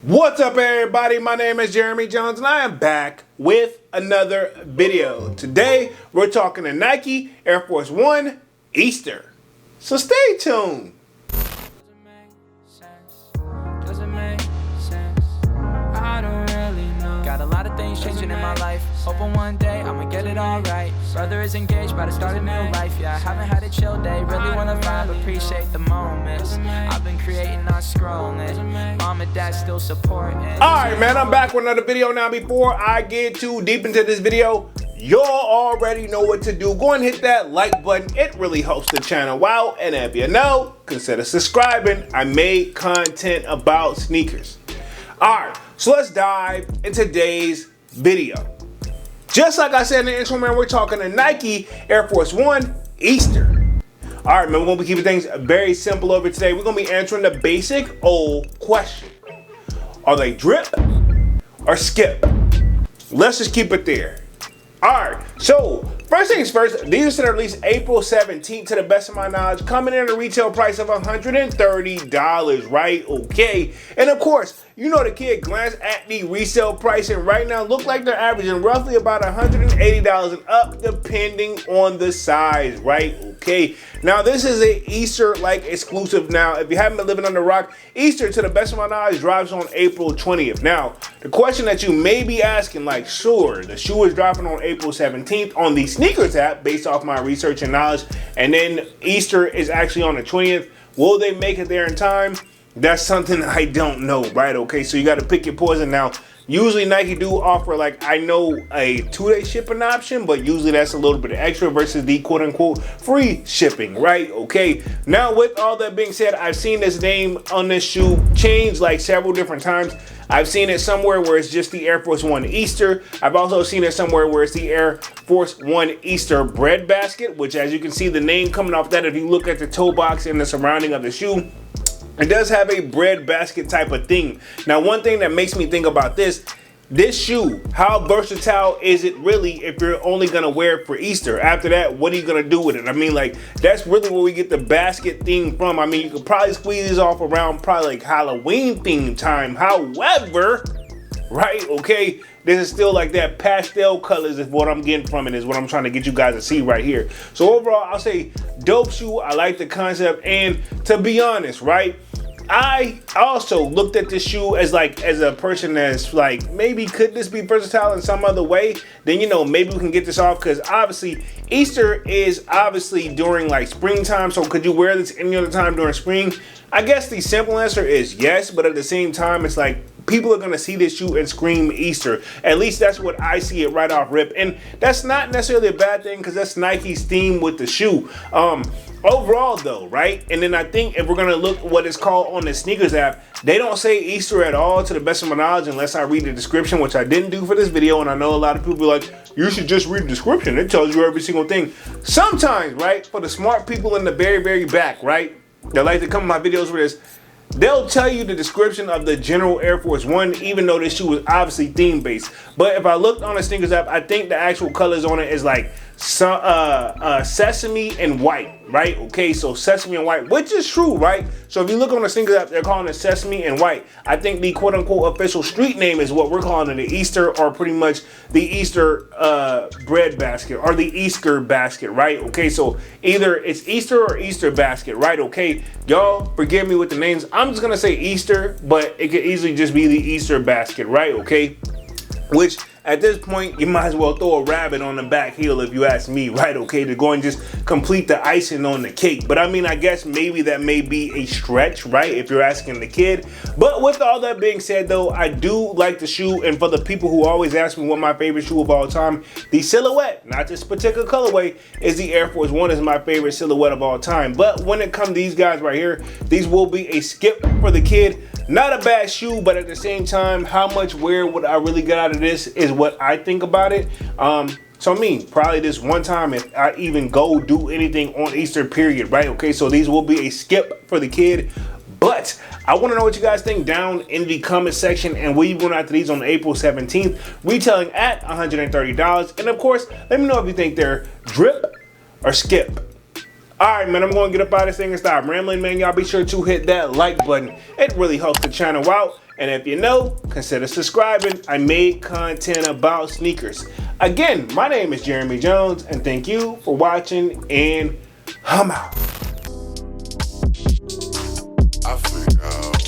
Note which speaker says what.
Speaker 1: What's up, everybody? My name is Jeremy Jones and I am back with another video. Today we're talking to Nike Air Force 1 Easter. So stay tuned.
Speaker 2: Doesn't make sense. I don't really know. Got a lot of things changing in my life. Hoping one day I'ma get it all right. Brother is engaged, about to start a new life. Yeah, I haven't had a chill day. Really wanna vibe, appreciate the moments. I've been creating, not scrolling. Mom and dad still supporting.
Speaker 1: Alright, man, I'm back with another video. Now, before I get too deep into this video, y'all already know what to do. Go and hit that like button. It really helps the channel out. And if you know, consider subscribing. I made content about sneakers. Alright, so let's dive into today's video. Just like I said in the intro, man, we're talking to Nike Air Force 1 Easter. Alright, man, we're going to be keeping things very simple over today. We're going to be answering the basic old question. Are they drip or skip? Let's just keep it there. Alright, so first things first, these are set at least April 17th, to the best of my knowledge, coming in at a retail price of $130, right? Okay. And of course, you know the kid glanced at the resale price, and right now look like they're averaging roughly about $180 and up, depending on the size, right? Okay. Now this is a Easter like exclusive. Now, if you haven't been living under a rock, Easter, to the best of my knowledge, drops on April 20th. Now, the question that you may be asking, like, sure, the shoe is dropping on April 17th on the sneakers app based off my research and knowledge, and then Easter is actually on the 20th. Will they make it there in time? That's something I don't know, right? Okay, so you got to pick your poison. Now, usually Nike do offer, like, I know, a 2-day shipping option, but usually that's a little bit extra versus the quote-unquote free shipping, right? Okay, now with all that being said, I've seen this name on this shoe change like several different times. I've seen it somewhere where it's just the Air Force 1 Easter. I've also seen it somewhere where it's the Air Force 1 Easter bread basket, which, as you can see, the name coming off that, if you look at the toe box and the surrounding of the shoe, it does have a bread basket type of thing. Now, one thing that makes me think about this shoe, how versatile is it really if you're only gonna wear it for Easter? After that, what are you gonna do with it? I mean, like, that's really where we get the basket thing from. I mean, you could probably squeeze these off around probably like Halloween theme time. However, right, okay, this is still like that pastel colors is what I'm getting from it, is what I'm trying to get you guys to see right here. So overall, I'll say dope shoe. I like the concept, and to be honest, right, I also looked at this shoe as a person that's like, maybe could this be versatile in some other way? Then, you know, maybe we can get this off, because obviously Easter is obviously during like springtime. So could you wear this any other time during spring? I guess the simple answer is yes, but at the same time, it's like people are gonna see this shoe and scream Easter. At least that's what I see it right off rip, and that's not necessarily a bad thing, because that's Nike's theme with the shoe. Overall though, right? And then I think if we're gonna look what it's called on the sneakers app, they don't say Easter at all, to the best of my knowledge, unless I read the description, which I didn't do for this video. And I know a lot of people are like, you should just read the description, it tells you every single thing. Sometimes, right, for the smart people in the very, very back, right, that like to come to my videos with this, they'll tell you the description of the general Air Force 1, even though this shoe is obviously theme based. But if I looked on the sneakers app, I think the actual colors on it is like sesame and white, right? Okay, so sesame and white, which is true, right? So if you look on the sneakers app, they're calling it sesame and white. I think the quote unquote official street name is what we're calling it, the Easter, or pretty much the Easter bread basket, or the Easter basket, right? Okay, so either it's Easter or Easter basket, right? Okay, y'all forgive me with the names. I'm just gonna say Easter, but it could easily just be the Easter basket, right? Okay, which at this point, you might as well throw a rabbit on the back heel, if you ask me, right? Okay, to go and just complete the icing on the cake. But I mean, I guess maybe that may be a stretch, right, if you're asking the kid. But with all that being said, though, I do like the shoe. And for the people who always ask me what my favorite shoe of all time, the silhouette, not this particular colorway, is the Air Force 1 is my favorite silhouette of all time. But when it comes to these guys right here, these will be a skip for the kid. Not a bad shoe, but at the same time, how much wear would I really get out of this is what I think about it. So I mean, probably this one time if I even go do anything on Easter period, right? Okay, so these will be a skip for the kid. But I want to know what you guys think down in the comment section, and will you going after these on April 17th, retailing at $130. And of course, let me know if you think they're drip or skip. Alright, man, I'm going to get up out of this thing and stop rambling, man. Y'all be sure to hit that like button. It really helps the channel out. And if you know, consider subscribing. I make content about sneakers. Again, my name is Jeremy Jones, and thank you for watching, and I'm out.
Speaker 3: I freak out.